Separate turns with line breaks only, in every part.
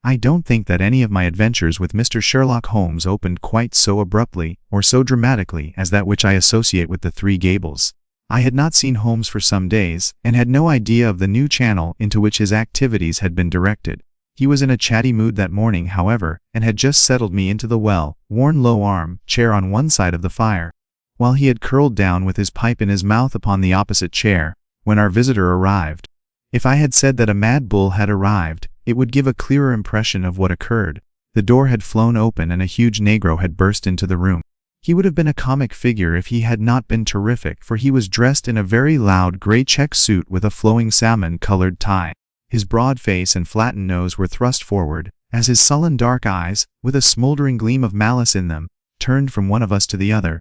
I don't think that any of my adventures with Mr. Sherlock Holmes opened quite so abruptly or so dramatically as that which I associate with the Three Gables. I had not seen Holmes for some days, and had no idea of the new channel into which his activities had been directed. He was in a chatty mood that morning, however, and had just settled me into the well-worn low-arm chair on one side of the fire, while he had curled down with his pipe in his mouth upon the opposite chair, when our visitor arrived. If I had said that a mad bull had arrived, it would give a clearer impression of what occurred. The door had flown open and a huge negro had burst into the room. He would have been a comic figure if he had not been terrific, for he was dressed in a very loud gray check suit with a flowing salmon-colored tie. His broad face and flattened nose were thrust forward, as his sullen dark eyes, with a smoldering gleam of malice in them, turned from one of us to the other.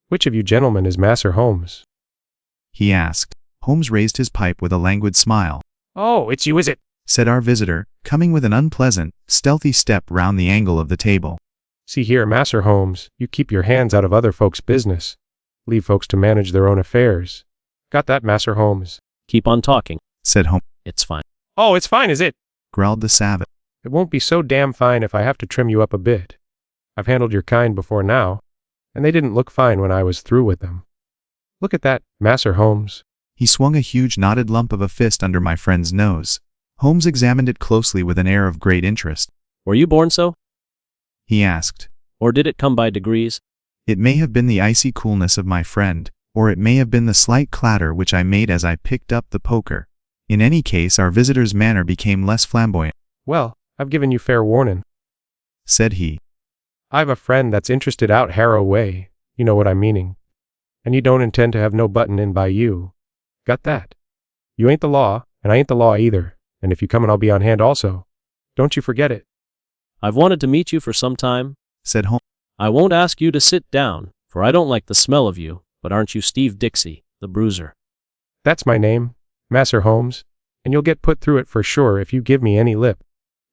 "Which of you gentlemen is Master Holmes?"
he asked. Holmes raised his pipe with a languid smile.
"Oh, it's you, is it?"
said our visitor, coming with an unpleasant, stealthy step round the angle of the table.
"See here, Master Holmes, you keep your hands out of other folks' business. Leave folks to manage their own affairs. Got that, Master Holmes?"
"Keep on talking,"
said Holmes.
"It's fine."
"Oh, it's fine, is it?"
growled the savage.
"It won't be so damn fine if I have to trim you up a bit. I've handled your kind before now, and they didn't look fine when I was through with them. Look at that, Master Holmes."
He swung a huge knotted lump of a fist under my friend's nose. Holmes examined it closely with an air of great interest.
"Were you born so?"
he asked.
"Or did it come by degrees?"
It may have been the icy coolness of my friend, or it may have been the slight clatter which I made as I picked up the poker. In any case, our visitor's manner became less flamboyant.
"Well, I've given you fair warning,"
said he.
"I've a friend that's interested out Harrow way, you know what I'm meaning, and you don't intend to have no button in by you. Got that? You ain't the law, and I ain't the law either, and if you come and I'll be on hand also. Don't you forget it."
"I've wanted to meet you for some time,"
said Holmes.
"I won't ask you to sit down, for I don't like the smell of you, but aren't you Steve Dixie, the bruiser?"
"That's my name, Master Holmes, and you'll get put through it for sure if you give me any lip."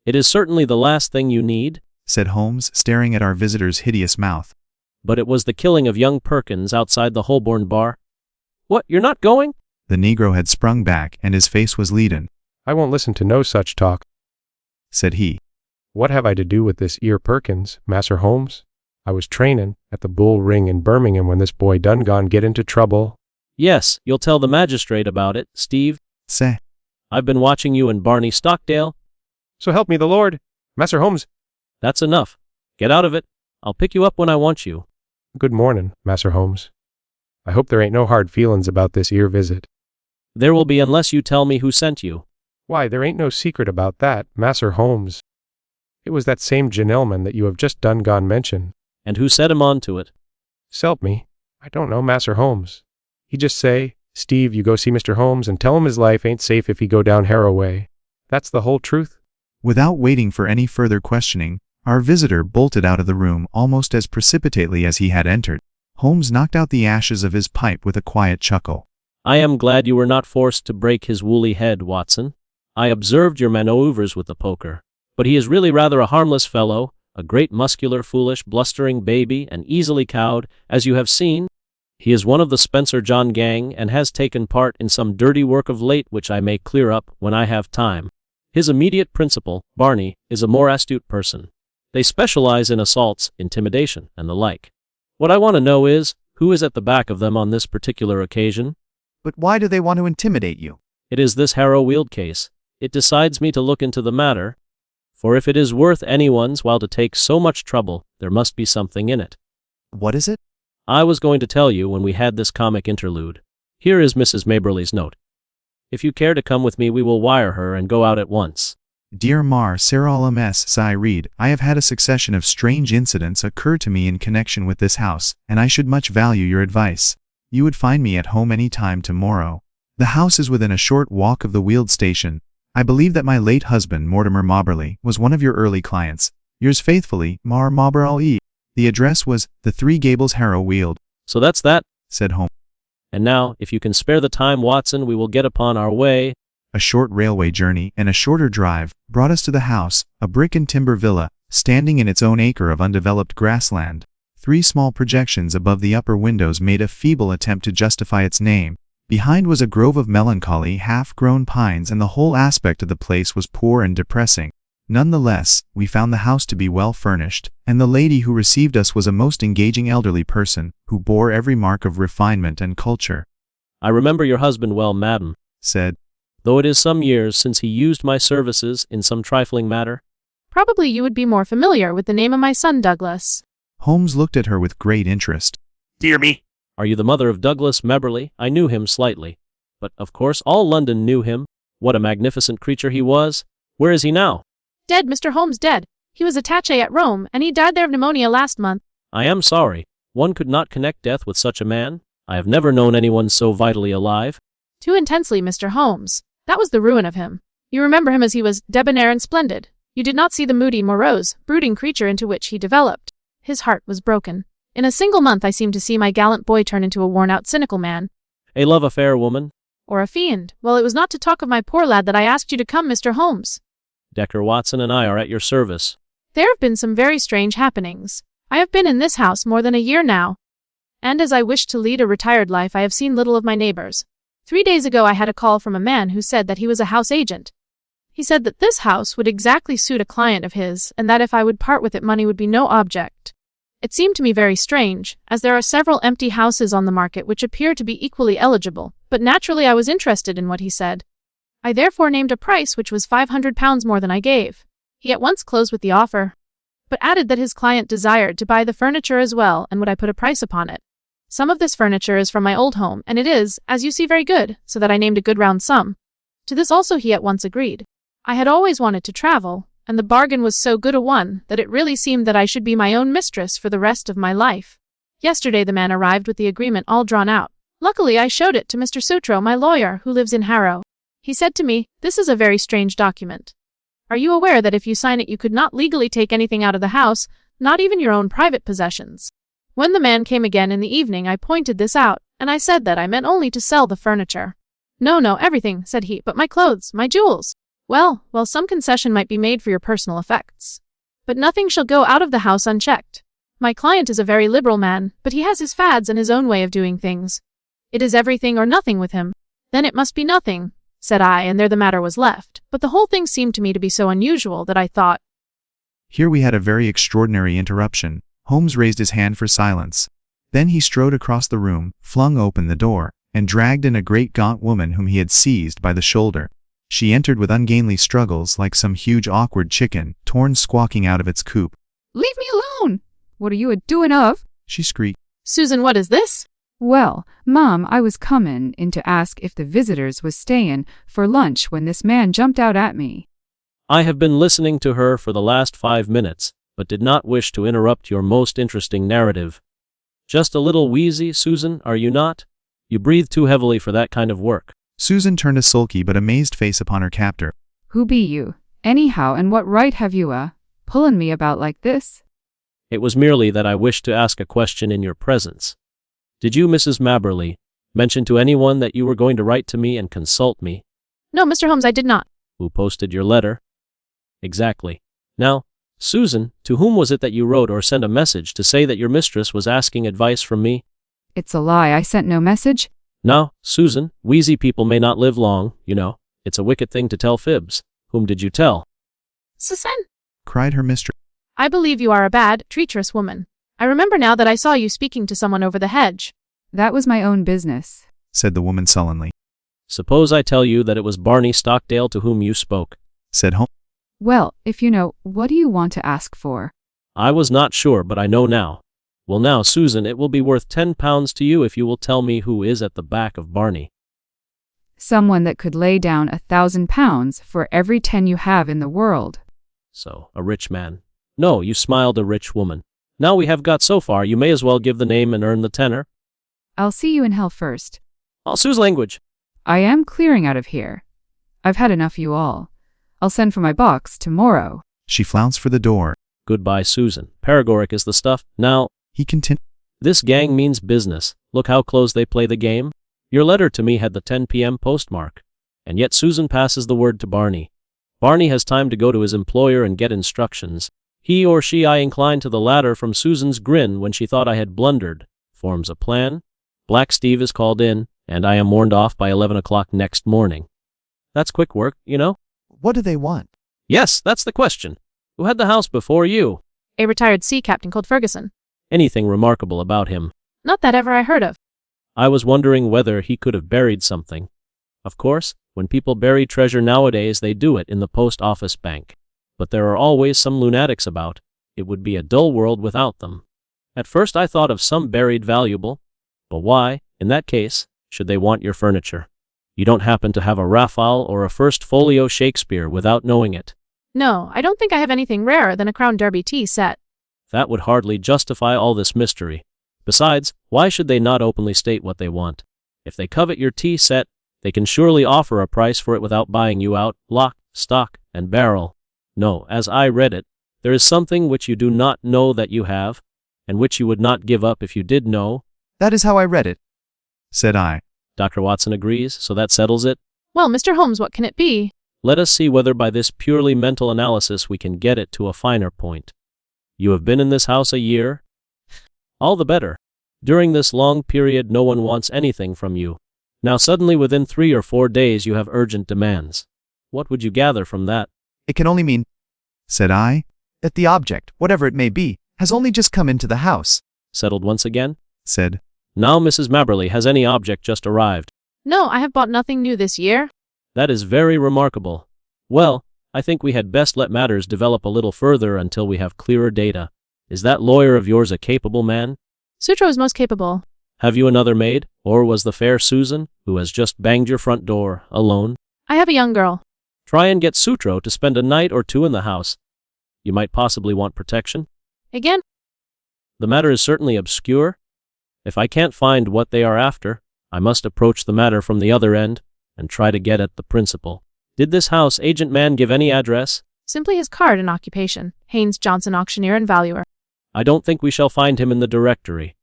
"It is certainly the last thing you need,"
said Holmes, staring at our visitor's hideous mouth.
"but it was the killing of young Perkins outside the Holborn bar." "What, you're not going?"
The negro had sprung back, and his face was leaden.
"I won't listen to no such talk,"
said he.
"What have I to do with this 'ere Perkins, Master Holmes? I was trainin' at the Bull Ring in Birmingham when this boy done gone get into trouble."
"Yes, you'll tell the magistrate about it, Steve.
Say.
I've been watching you and Barney Stockdale."
"So help me the Lord, Master Holmes."
"That's enough. Get out of it. I'll pick you up when I want you."
"Good mornin', Master Holmes. I hope there ain't no hard feelin's about this 'ere visit."
"There will be unless you tell me who sent you."
"Why, there ain't no secret about that, Master Holmes. It was that same gentleman that you have just done gone mention."
"And who set him on to it?"
"S'elp me, I don't know, Master Holmes. He just say, 'Steve, you go see Mr. Holmes and tell him his life ain't safe if he go down Harrow way.' That's the whole truth."
Without waiting for any further questioning, our visitor bolted out of the room almost as precipitately as he had entered. Holmes knocked out the ashes of his pipe with a quiet chuckle.
"I am glad you were not forced to break his woolly head, Watson. I observed your manoeuvres with the poker, but he is really rather a harmless fellow, a great muscular, foolish, blustering baby, and easily cowed, as you have seen. He is one of the Spencer John gang and has taken part in some dirty work of late which I may clear up when I have time. His immediate principal, Barney, is a more astute person. They specialize in assaults, intimidation, and the like. What I want to know is, who is at the back of them on this particular occasion?"
"But why do they want to intimidate you?"
"It is this Harrow Weald case. It decides me to look into the matter, for if it is worth anyone's while to take so much trouble, there must be something in it."
"What is it?"
"I was going to tell you when we had this comic interlude. Here is Mrs. Maberly's note. If you care to come with me, we will wire her and go out at once."
"Dear Mar Sarah LMS, I read, I have had a succession of strange incidents occur to me in connection with this house, and I should much value your advice. You would find me at home any time tomorrow. The house is within a short walk of the Weald station. I believe that my late husband, Mortimer Maberly, was one of your early clients. Yours faithfully, Mar Maberly." The address was the Three Gables, Harrow Weald.
"So that's that,"
said Holmes.
"And now, if you can spare the time, Watson, we will get upon our way."
A short railway journey and a shorter drive brought us to the house, a brick and timber villa, standing in its own acre of undeveloped grassland. 3 small projections above the upper windows made a feeble attempt to justify its name. Behind was a grove of melancholy, half-grown pines, and the whole aspect of the place was poor and depressing. Nonetheless, we found the house to be well furnished, and the lady who received us was a most engaging elderly person, who bore every mark of refinement and culture.
I remember your husband well, madam,
Said,
though it is some years since he used my services in some trifling matter.
Probably you would be more familiar with the name of my son, Douglas.
Holmes looked at her with great interest.
Dear me.
Are you the mother of Douglas Mebberley? I knew him slightly. But, of course, all London knew him. What a magnificent creature he was. Where is he now?
Dead, Mr. Holmes, dead. He was attaché at Rome, and he died there of pneumonia last month.
I am sorry. One could not connect death with such a man. I have never known anyone so vitally alive.
Too intensely, Mr. Holmes. That was the ruin of him. You remember him as he was debonair and splendid. You did not see the moody, morose, brooding creature into which he developed. His heart was broken. In a single month I seemed to see my gallant boy turn into a worn-out, cynical man.
A love affair, woman?
Or a fiend. Well, it was not to talk of my poor lad that I asked you to come, Mr. Holmes.
Decker Watson and I are at your service.
There have been some very strange happenings. I have been in this house more than a year now. And as I wish to lead a retired life, I have seen little of my neighbors. 3 days ago I had a call from a man who said that he was a house agent. He said that this house would exactly suit a client of his, and that if I would part with it, money would be no object. It seemed to me very strange, as there are several empty houses on the market which appear to be equally eligible, but naturally I was interested in what he said. I therefore named a price which was £500 more than I gave. He at once closed with the offer, but added that his client desired to buy the furniture as well, and would I put a price upon it. Some of this furniture is from my old home, and it is, as you see, very good, so that I named a good round sum. To this also he at once agreed. I had always wanted to travel, and the bargain was so good a one that it really seemed that I should be my own mistress for the rest of my life. Yesterday the man arrived with the agreement all drawn out. Luckily I showed it to Mr. Sutro, my lawyer, who lives in Harrow. He said to me, "This is a very strange document. Are you aware that if you sign it you could not legally take anything out of the house, not even your own private possessions?" When the man came again in the evening I pointed this out, and I said that I meant only to sell the furniture. No, everything, said he, but my clothes, my jewels. Well, some concession might be made for your personal effects. But nothing shall go out of the house unchecked. My client is a very liberal man, but he has his fads and his own way of doing things. It is everything or nothing with him. Then it must be nothing, said I, and there the matter was left. But the whole thing seemed to me to be so unusual that I thought.
Here we had a very extraordinary interruption. Holmes raised his hand for silence. Then he strode across the room, flung open the door, and dragged in a great gaunt woman whom he had seized by the shoulder. She entered with ungainly struggles like some huge awkward chicken, torn squawking out of its coop.
"Leave me alone! What are you a-doing of?"
She shrieked.
Susan, what is this?
"Well, Mom, I was comin' in to ask if the visitors was stayin' for lunch when this man jumped out at me."
I have been listening to her for the last 5 minutes, but did not wish to interrupt your most interesting narrative. Just a little wheezy, Susan, are you not? You breathe too heavily for that kind of work.
Susan turned a sulky but amazed face upon her captor.
"Who be you, anyhow, and what right have you pullin' me about like this?"
It was merely that I wished to ask a question in your presence. Did you, Mrs. Mabberley, mention to anyone that you were going to write to me and consult me?
No, Mr. Holmes, I did not.
Who posted your letter? Exactly. Now, Susan, to whom was it that you wrote or sent a message to say that your mistress was asking advice from me?
"It's a lie, I sent no message."
Now, Susan, wheezy people may not live long, you know. It's a wicked thing to tell fibs. Whom did you tell?
Susan,
Cried her mistress.
I believe you are a bad, treacherous woman. I remember now that I saw you speaking to someone over the hedge.
"That was my own business,"
Said the woman sullenly.
Suppose I tell you that it was Barney Stockdale to whom you spoke.
Said Holmes.
"Well, if you know, what do you want to ask for?"
I was not sure, but I know now. Well now, Susan, it will be worth £10 to you if you will tell me who is at the back of Barney.
"Someone that could lay down £1,000 for every 10 you have in the world."
So, a rich man. No, you smiled, a rich woman. Now we have got so far, you may as well give the name and earn the tenner.
"I'll see you in hell first."
All Sue's language.
"I am clearing out of here. I've had enough you all. I'll send for my box tomorrow."
She flounced for the door.
Goodbye, Susan. Paregoric is the stuff. Now,
He continued.
this gang means business. Look how close they play the game. Your letter to me had the 10 p.m. postmark. And yet Susan passes the word to Barney. Barney has time to go to his employer and get instructions. He or she, I incline to the latter from Susan's grin when she thought I had blundered, forms a plan. Black Steve is called in, and I am warned off by 11 o'clock next morning. That's quick work, you know?
What do they want?
Yes, that's the question. Who had the house before you?
A retired sea captain called Ferguson.
Anything remarkable about him?
Not that ever I heard of.
I was wondering whether he could have buried something. Of course, when people bury treasure nowadays, they do it in the post office bank. But there are always some lunatics about. It would be a dull world without them. At first I thought of some buried valuable. But why, in that case, should they want your furniture? You don't happen to have a Raphael or a First Folio Shakespeare without knowing it.
No, I don't think I have anything rarer than a Crown Derby tea set.
That would hardly justify all this mystery. Besides, why should they not openly state what they want? If they covet your tea set, they can surely offer a price for it without buying you out, lock, stock, and barrel. No, as I read it, there is something which you do not know that you have, and which you would not give up if you did know.
That is how I read it,
said I.
Dr. Watson agrees, so that settles it.
Well, Mr. Holmes, what can it be?
Let us see whether by this purely mental analysis we can get it to a finer point. You have been in this house a year? All the better. During this long period no one wants anything from you. Now suddenly within 3 or 4 days you have urgent demands. What would you gather from that?
It can only mean,
said I.
that the object, whatever it may be, has only just come into the house.
Settled once again?
Said.
Now, Mrs. Mabberley, has any object just arrived?
No, I have bought nothing new this year.
That is very remarkable. Well, I think we had best let matters develop a little further until we have clearer data. Is that lawyer of yours a capable man?
Sutro is most capable.
Have you another maid, or was the fair Susan, who has just banged your front door, alone?
I have a young girl.
Try and get Sutro to spend a night or 2 in the house. You might possibly want protection.
Again?
The matter is certainly obscure. If I can't find what they are after, I must approach the matter from the other end and try to get at the principle. Did this house agent man give any address?
Simply his card and occupation. Haynes Johnson, auctioneer and valuer.
I don't think we shall find him in the directory.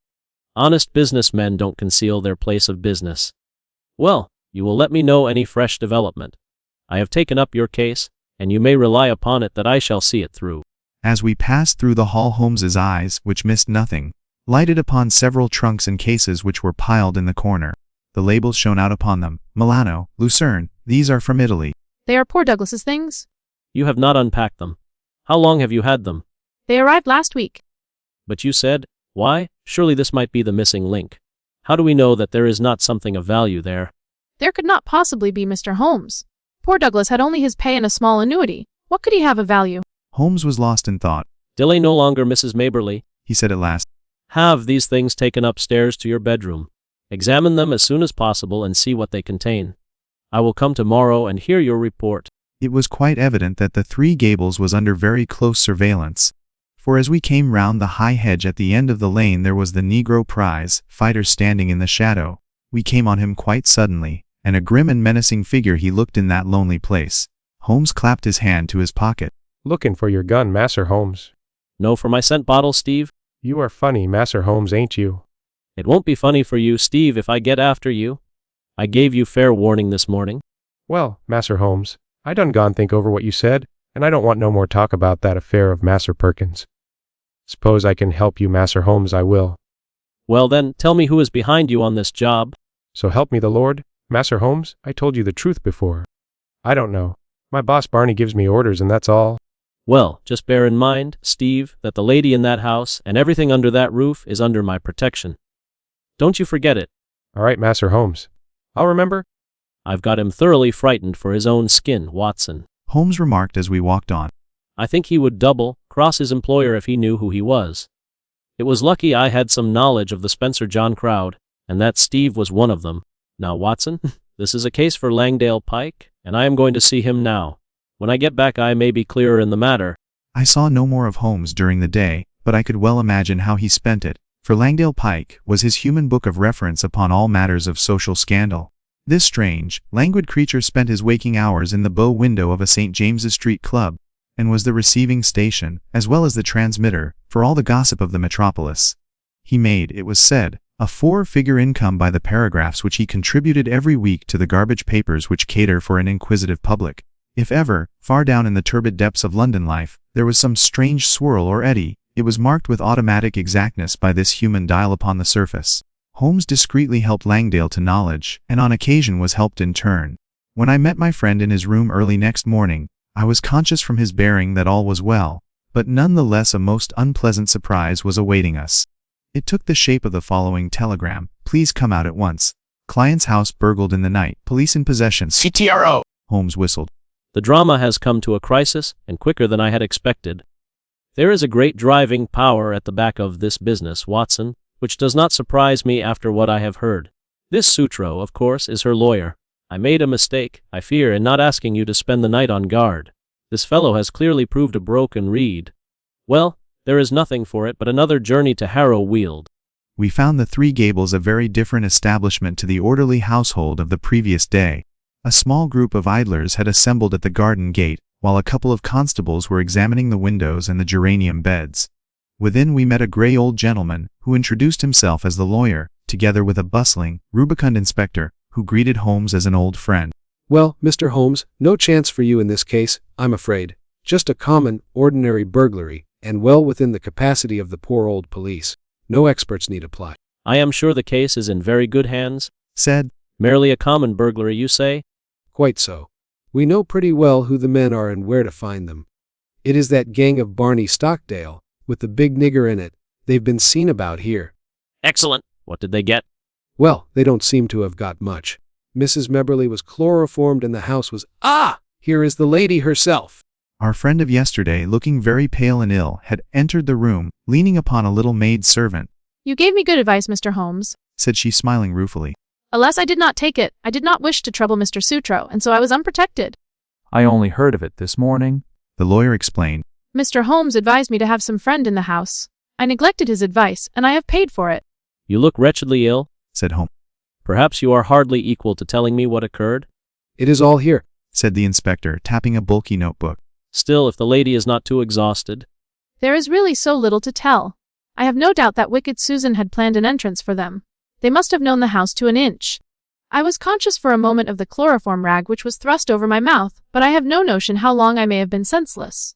Honest businessmen don't conceal their place of business. Well, you will let me know any fresh development. I have taken up your case, and you may rely upon it that I shall see it through.
As we passed through the hall, Holmes's eyes, which missed nothing, lighted upon several trunks and cases which were piled in the corner. The labels shone out upon them. Milano, Lucerne, these are from Italy.
They are poor Douglas's things.
You have not unpacked them. How long have you had them?
They arrived last week.
But you said, why? Surely this might be the missing link. How do we know that there is not something of value there?
There could not possibly be Mr. Holmes. Poor Douglas had only his pay and a small annuity. What could he have of value?
Holmes was lost in thought.
Delay no longer, Mrs. Mabberley,
he said at last.
Have these things taken upstairs to your bedroom. Examine them as soon as possible and see what they contain. I will come tomorrow and hear your report.
It was quite evident that the Three Gables was under very close surveillance. For as we came round the high hedge at the end of the lane there was the Negro prize fighter standing in the shadow. We came on him quite suddenly, and a grim and menacing figure he looked in that lonely place. Holmes clapped his hand to his pocket.
Looking for your gun, Masser Holmes.
No for my scent bottle, Steve?
You are funny, Masser Holmes, ain't you?
It won't be funny for you, Steve, if I get after you. I gave you fair warning this morning.
Well, Masser Holmes, I done gone think over what you said, and I don't want no more talk about that affair of Masser Perkins. Suppose I can help you, Masser Holmes, I will.
Well then, tell me who is behind you on this job.
So help me the Lord, Masser Holmes, I told you the truth before. I don't know. My boss Barney gives me orders and that's all.
Well, just bear in mind, Steve, that the lady in that house and everything under that roof is under my protection. Don't you forget it.
All right, Masser Holmes. I'll remember.
I've got him thoroughly frightened for his own skin, Watson.
Holmes remarked as we walked on.
I think he would double-cross his employer if he knew who he was. It was lucky I had some knowledge of the Spencer John crowd, and that Steve was one of them. Now, Watson, this is a case for Langdale Pike, and I am going to see him now. When I get back I may be clearer in the matter.
I saw no more of Holmes during the day, but I could well imagine how he spent it, for Langdale Pike was his human book of reference upon all matters of social scandal. This strange, languid creature spent his waking hours in the bow window of a St. James's Street club, and was the receiving station, as well as the transmitter, for all the gossip of the metropolis. He made, it was said, a 4-figure income by the paragraphs which he contributed every week to the garbage papers which cater for an inquisitive public. If ever, far down in the turbid depths of London life, there was some strange swirl or eddy, it was marked with automatic exactness by this human dial upon the surface. Holmes discreetly helped Langdale to knowledge, and on occasion was helped in turn. When I met my friend in his room early next morning, I was conscious from his bearing that all was well, but none the less a most unpleasant surprise was awaiting us. It took the shape of the following telegram: "Please come out at once. Client's house burgled in the night. Police in possession. CTRO." Holmes whistled.
The drama has come to a crisis, and quicker than I had expected. There is a great driving power at the back of this business, Watson, which does not surprise me after what I have heard. This Sutro, of course, is her lawyer. I made a mistake, I fear, in not asking you to spend the night on guard. This fellow has clearly proved a broken reed. Well, there is nothing for it but another journey to Harrow Weald.
We found the Three Gables a very different establishment to the orderly household of the previous day. A small group of idlers had assembled at the garden gate, while a couple of constables were examining the windows and the geranium beds. Within we met a grey old gentleman, who introduced himself as the lawyer, together with a bustling, rubicund inspector, who greeted Holmes as an old friend.
"Well, Mr. Holmes, no chance for you in this case, I'm afraid. Just a common, ordinary burglary, and well within the capacity of the poor old police. No experts need apply."
I am sure the case is in very good hands.
Said,
Merely a common burglary, you say?
"Quite so. We know pretty well who the men are and where to find them. It is that gang of Barney Stockdale, with the big nigger in it. They've been seen about here."
Excellent. What did they get?
"Well, they don't seem to have got much. Mrs. Mebberley was chloroformed and the house was— Ah! Here is the lady herself."
Our friend of yesterday, looking very pale and ill, had entered the room, leaning upon a little maid servant.
You gave me good advice, Mr. Holmes.
Said she, smiling ruefully.
Alas, I did not take it. I did not wish to trouble Mr. Sutro, and so I was unprotected.
I only heard of it this morning.
The lawyer explained.
Mr. Holmes advised me to have some friend in the house. I neglected his advice, and I have paid for it.
You look wretchedly ill,
Said Holmes.
Perhaps you are hardly equal to telling me what occurred?
"It is all here."
Said the inspector, tapping a bulky notebook.
Still, if the lady is not too exhausted.
There is really so little to tell. I have no doubt that wicked Susan had planned an entrance for them. They must have known the house to an inch. I was conscious for a moment of the chloroform rag which was thrust over my mouth, but I have no notion how long I may have been senseless.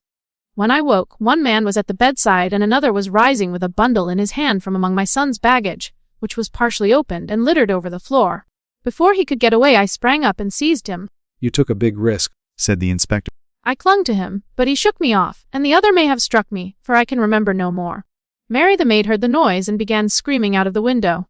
When I woke, one man was at the bedside and another was rising with a bundle in his hand from among my son's baggage, which was partially opened and littered over the floor. Before he could get away, I sprang up and seized him.
"You took a big risk,"
said the inspector.
I clung to him, but he shook me off, and the other may have struck me, for I can remember no more. Mary the maid heard the noise and began screaming out of the window.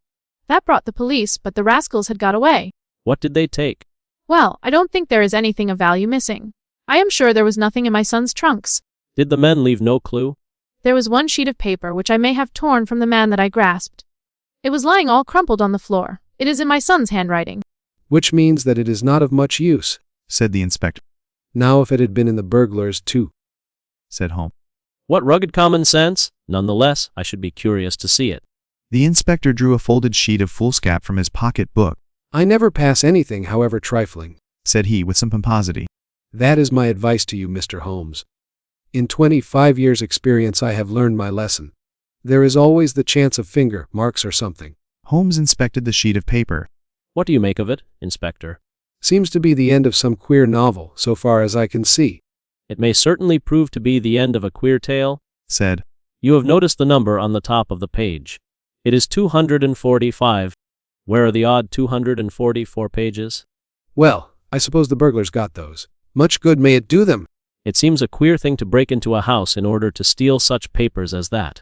That brought the police, but the rascals had got away.
What did they take?
Well, I don't think there is anything of value missing. I am sure there was nothing in my son's trunks.
Did the men leave no clue?
There was one sheet of paper which I may have torn from the man that I grasped. It was lying all crumpled on the floor. It is in my son's handwriting.
"Which means that it is not of much use,"
said the inspector.
"Now if it had been in the burglar's too,"
said Holmes.
What rugged common sense? Nonetheless, I should be curious to see it.
The inspector drew a folded sheet of foolscap from his pocket book.
"I never pass anything, however trifling,"
said he with some pomposity.
"That is my advice to you, Mr. Holmes. In 25 years' experience I have learned my lesson. There is always the chance of finger marks or something."
Holmes inspected the sheet of paper.
What do you make of it, Inspector?
"Seems to be the end of some queer novel, so far as I can see."
It may certainly prove to be the end of a queer tale,
said.
You have noticed the number on the top of the page. It is 245. Where are the odd 244 pages?
"Well, I suppose the burglars got those. Much good may it do them."
It seems a queer thing to break into a house in order to steal such papers as that.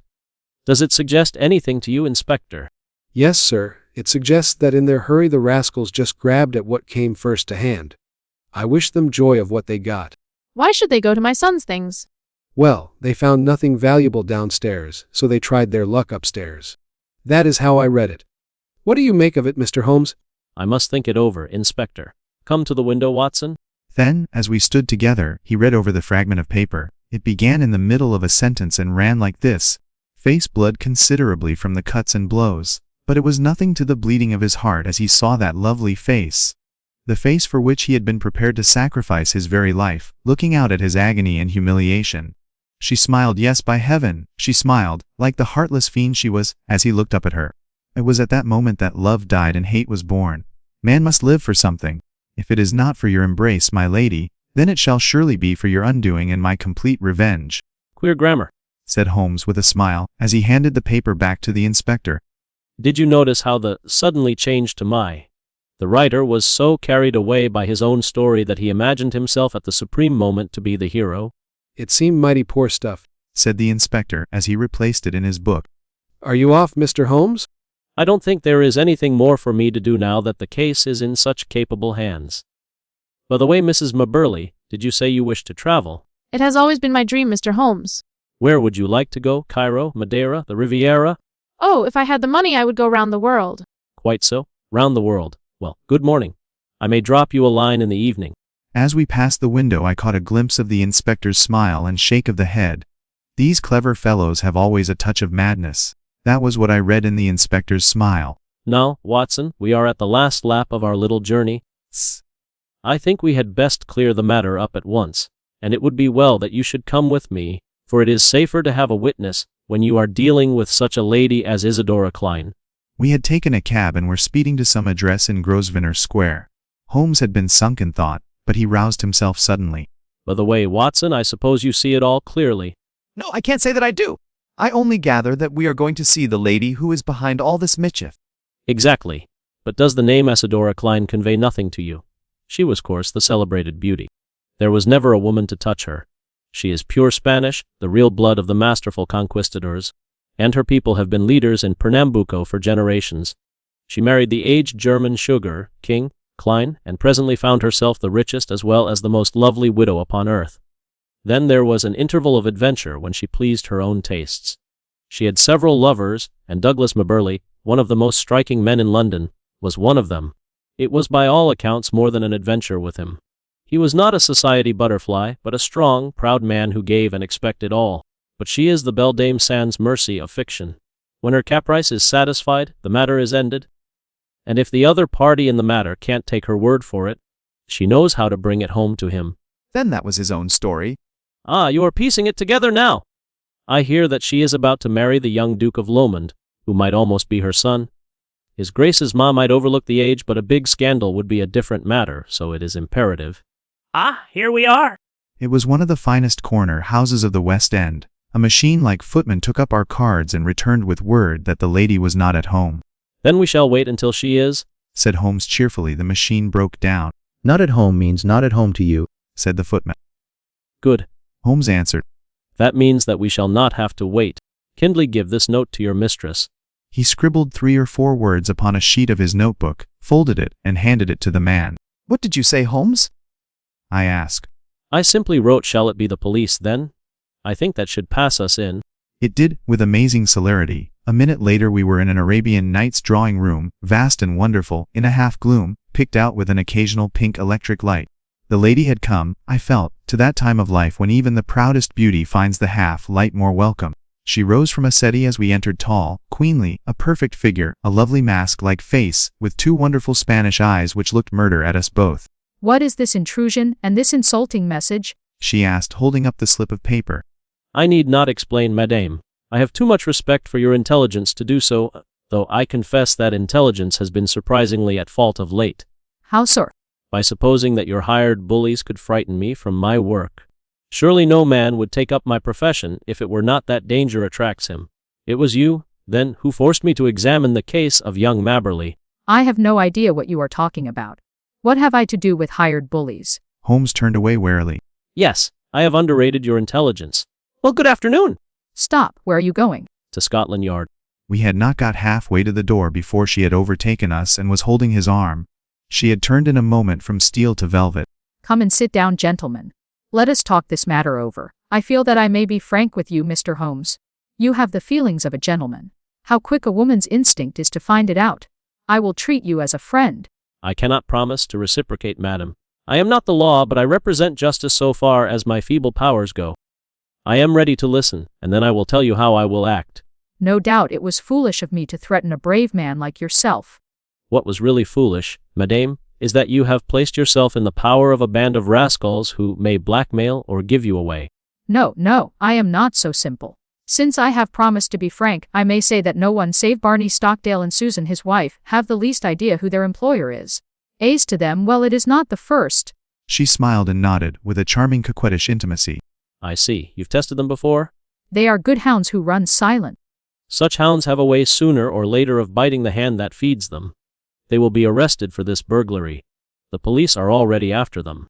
Does it suggest anything to you, Inspector?
"Yes, sir. It suggests that in their hurry the rascals just grabbed at what came first to hand. I wish them joy of what they got."
Why should they go to my son's things?
"Well, they found nothing valuable downstairs, so they tried their luck upstairs. That is how I read it. What do you make of it, Mr. Holmes?"
I must think it over, Inspector. Come to the window, Watson.
Then, as we stood together, he read over the fragment of paper. It began in the middle of a sentence and ran like this. Face bled considerably from the cuts and blows, but it was nothing to the bleeding of his heart as he saw that lovely face. The face for which he had been prepared to sacrifice his very life, looking out at his agony and humiliation. She smiled, yes, by heaven, she smiled, like the heartless fiend she was, as he looked up at her. It was at that moment that love died and hate was born. Man must live for something. If it is not for your embrace, my lady, then it shall surely be for your undoing and my complete revenge.
Queer grammar,
said Holmes with a smile, as he handed the paper back to the inspector.
Did you notice how the suddenly changed to my? The writer was so carried away by his own story that he imagined himself at the supreme moment to be the hero.
It seemed mighty poor stuff,
said the inspector as he replaced it in his book.
Are you off, Mr. Holmes?
I don't think there is anything more for me to do now that the case is in such capable hands. By the way, Mrs. Maberly, did you say you wish to travel?
It has always been my dream, Mr. Holmes.
Where would you like to go? Cairo, Madeira, the Riviera?
Oh, if I had the money, I would go round the world.
Quite so. Round the world. Well, good morning. I may drop you a line in the evening.
As we passed the window, I caught a glimpse of the inspector's smile and shake of the head. These clever fellows have always a touch of madness. That was what I read in the inspector's smile.
Now, Watson, we are at the last lap of our little journey. I think we had best clear the matter up at once, and it would be well that you should come with me, for it is safer to have a witness when you are dealing with such a lady as Isadora Klein.
We had taken a cab and were speeding to some address in Grosvenor Square. Holmes had been sunk in thought, but he roused himself suddenly.
By the way, Watson, I suppose you see it all clearly.
No, I can't say that I do. I only gather that we are going to see the lady who is behind all this mischief.
Exactly. But does the name Isadora Klein convey nothing to you? She was, of course, the celebrated beauty. There was never a woman to touch her. She is pure Spanish, the real blood of the masterful conquistadors, and her people have been leaders in Pernambuco for generations. She married the aged German sugar king, Klein, and presently found herself the richest as well as the most lovely widow upon earth. Then there was an interval of adventure when she pleased her own tastes. She had several lovers, and Douglas Maberly, one of the most striking men in London, was one of them. It was by all accounts more than an adventure with him. He was not a society butterfly, but a strong, proud man who gave and expected all. But she is the beldame sans mercy of fiction. When her caprice is satisfied, the matter is ended. And if the other party in the matter can't take her word for it, she knows how to bring it home to him.
Then that was his own story.
Ah, you are piecing it together now. I hear that she is about to marry the young Duke of Lomond, who might almost be her son. His Grace's ma might overlook the age, but a big scandal would be a different matter, so it is imperative.
Ah, here we are.
It was one of the finest corner houses of the West End. A machine-like footman took up our cards and returned with word that the lady was not at home.
Then we shall wait until she is,
said Holmes cheerfully. The machine broke down.
Not at home means not at home to you,
said the footman.
Good,
Holmes answered.
That means that we shall not have to wait. Kindly give this note to your mistress.
He scribbled 3 or 4 words upon a sheet of his notebook, folded it, and handed it to the man.
What did you say, Holmes?
I asked.
I simply wrote, shall it be the police, then? I think that should pass us in.
It did, with amazing celerity. A minute later we were in an Arabian Nights drawing room, vast and wonderful, in a half-gloom, picked out with an occasional pink electric light. The lady had come, I felt, to that time of life when even the proudest beauty finds the half-light more welcome. She rose from a settee as we entered, tall, queenly, a perfect figure, a lovely mask-like face, with 2 wonderful Spanish eyes which looked murder at us both.
What is this intrusion and this insulting message?
She asked, holding up the slip of paper.
I need not explain, madame. I have too much respect for your intelligence to do so, though I confess that intelligence has been surprisingly at fault of late.
How, sir?
By supposing that your hired bullies could frighten me from my work. Surely no man would take up my profession if it were not that danger attracts him. It was you, then, who forced me to examine the case of young Maberly.
I have no idea what you are talking about. What have I to do with hired bullies?
Holmes turned away warily.
Yes, I have underrated your intelligence. Well, good afternoon.
Stop, where are you going?
To Scotland Yard.
We had not got halfway to the door before she had overtaken us and was holding his arm. She had turned in a moment from steel to velvet.
Come and sit down, gentlemen. Let us talk this matter over. I feel that I may be frank with you, Mr. Holmes. You have the feelings of a gentleman. How quick a woman's instinct is to find it out. I will treat you as a friend.
I cannot promise to reciprocate, madam. I am not the law, but I represent justice so far as my feeble powers go. I am ready to listen, and then I will tell you how I will act.
No doubt it was foolish of me to threaten a brave man like yourself.
What was really foolish, madame, is that you have placed yourself in the power of a band of rascals who may blackmail or give you away.
No, I am not so simple. Since I have promised to be frank, I may say that no one save Barney Stockdale and Susan his wife have the least idea who their employer is. As to them, well, it is not the first.
She smiled and nodded, with a charming coquettish intimacy.
I see. You've tested them before?
They are good hounds who run silent.
Such hounds have a way sooner or later of biting the hand that feeds them. They will be arrested for this burglary. The police are already after them.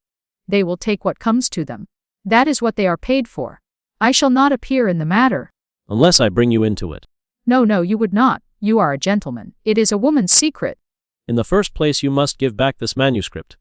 They will take what comes to them. That is what they are paid for. I shall not appear in the matter.
Unless I bring you into it.
No, no, you would not. You are a gentleman. It is a woman's secret.
In the first place, you must give back this manuscript.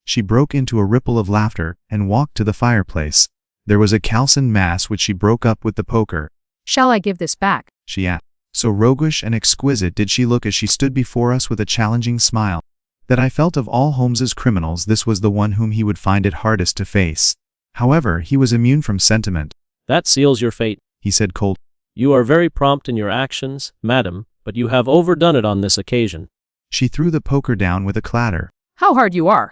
She broke into a ripple of laughter and walked to the fireplace. There was a calcined mass which she broke up with the poker.
Shall I give this back?
She asked. So roguish and exquisite did she look as she stood before us with a challenging smile, that I felt of all Holmes's criminals this was the one whom he would find it hardest to face. However, he was immune from sentiment.
That seals your fate,
he said coldly.
You are very prompt in your actions, madam, but you have overdone it on this occasion.
She threw the poker down with a clatter.
How hard you are!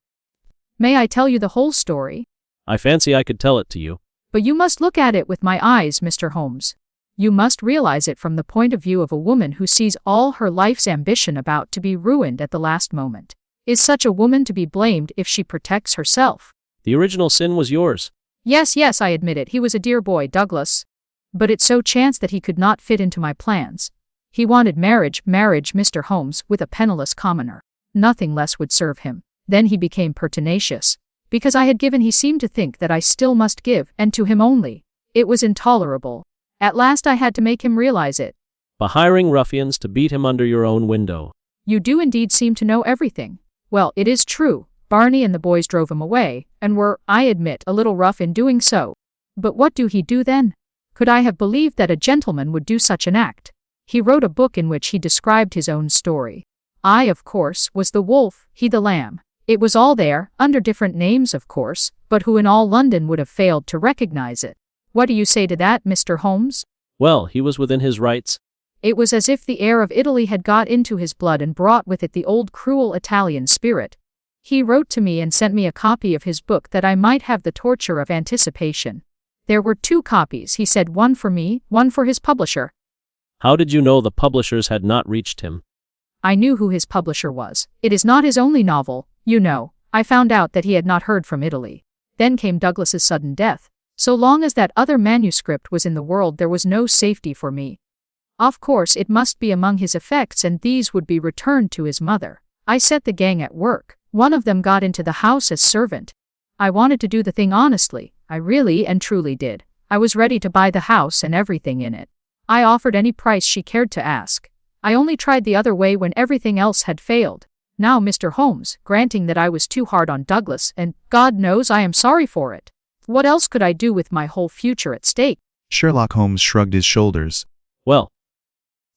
May I tell you the whole story?
I fancy I could tell it to you.
But you must look at it with my eyes, Mr. Holmes. You must realize it from the point of view of a woman who sees all her life's ambition about to be ruined at the last moment. Is such a woman to be blamed if she protects herself?
The original sin was yours.
Yes, yes, I admit it. He was a dear boy, Douglas. But it so chanced that he could not fit into my plans. He wanted marriage, Mr. Holmes, with a penniless commoner. Nothing less would serve him. Then he became pertinacious. Because I had given, he seemed to think that I still must give, and to him only. It was intolerable. At last I had to make him realize it.
By hiring ruffians to beat him under your own window.
You do indeed seem to know everything. Well, it is true. Barney and the boys drove him away, and were, I admit, a little rough in doing so. But what do he do then? Could I have believed that a gentleman would do such an act? He wrote a book in which he described his own story. I, of course, was the wolf, he the lamb. It was all there, under different names, of course, but who in all London would have failed to recognize it? What do you say to that, Mr. Holmes?
Well, he was within his rights.
It was as if the air of Italy had got into his blood and brought with it the old cruel Italian spirit. He wrote to me and sent me a copy of his book that I might have the torture of anticipation. There were 2 copies, he said, one for me, one for his publisher.
How did you know the publishers had not reached him?
I knew who his publisher was. It is not his only novel, you know. I found out that he had not heard from Italy. Then came Douglas's sudden death. So long as that other manuscript was in the world, there was no safety for me. Of course, it must be among his effects, and these would be returned to his mother. I set the gang at work. One of them got into the house as servant. I wanted to do the thing honestly. I really and truly did. I was ready to buy the house and everything in it. I offered any price she cared to ask. I only tried the other way when everything else had failed. Now, Mr. Holmes, granting that I was too hard on Douglas, and God knows I am sorry for it, what else could I do with my whole future at stake?
Sherlock Holmes shrugged his shoulders.
Well,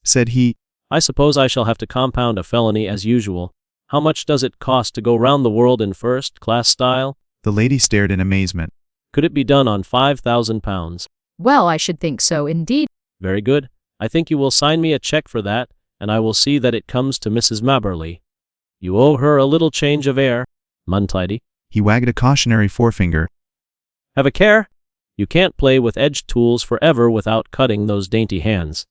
said he,
I suppose I shall have to compound a felony as usual. How much does it cost to go round the world in first-class style?
The lady stared in amazement.
Could it be done on £5,000?
Well, I should think so, indeed.
Very good. I think you will sign me a check for that, and I will see that it comes to Mrs. Maberly. You owe her a little change of air, Muntidy.
He wagged a cautionary forefinger.
Have a care. You can't play with edged tools forever without cutting those dainty hands.